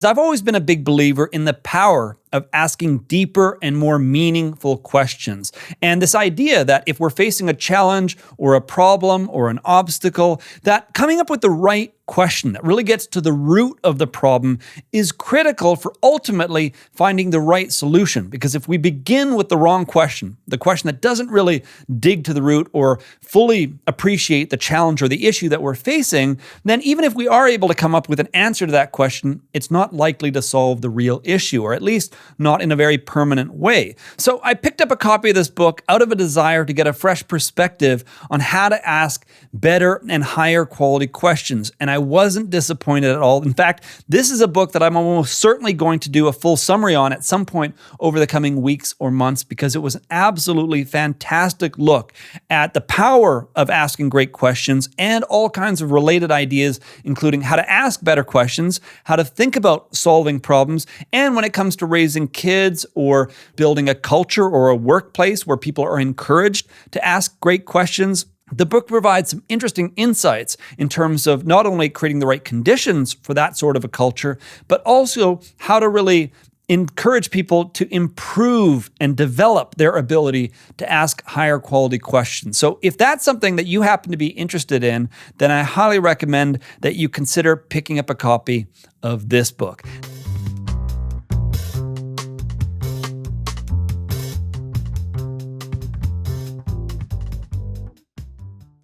I've always been a big believer in the power of asking deeper and more meaningful questions. And this idea that if we're facing a challenge or a problem or an obstacle, that coming up with the right question that really gets to the root of the problem is critical for ultimately finding the right solution. Because if we begin with the wrong question, the question that doesn't really dig to the root or fully appreciate the challenge or the issue that we're facing, then even if we are able to come up with an answer to that question, it's not likely to solve the real issue, or at least not in a very permanent way. So I picked up a copy of this book out of a desire to get a fresh perspective on how to ask better and higher quality questions. And I wasn't disappointed at all. In fact, this is a book that I'm almost certainly going to do a full summary on at some point over the coming weeks or months, because it was an absolutely fantastic look at the power of asking great questions and all kinds of related ideas, including how to ask better questions, how to think about solving problems, and when it comes to raising kids or building a culture or a workplace where people are encouraged to ask great questions. The book provides some interesting insights in terms of not only creating the right conditions for that sort of a culture, but also how to really encourage people to improve and develop their ability to ask higher quality questions. So if that's something that you happen to be interested in, then I highly recommend that you consider picking up a copy of this book.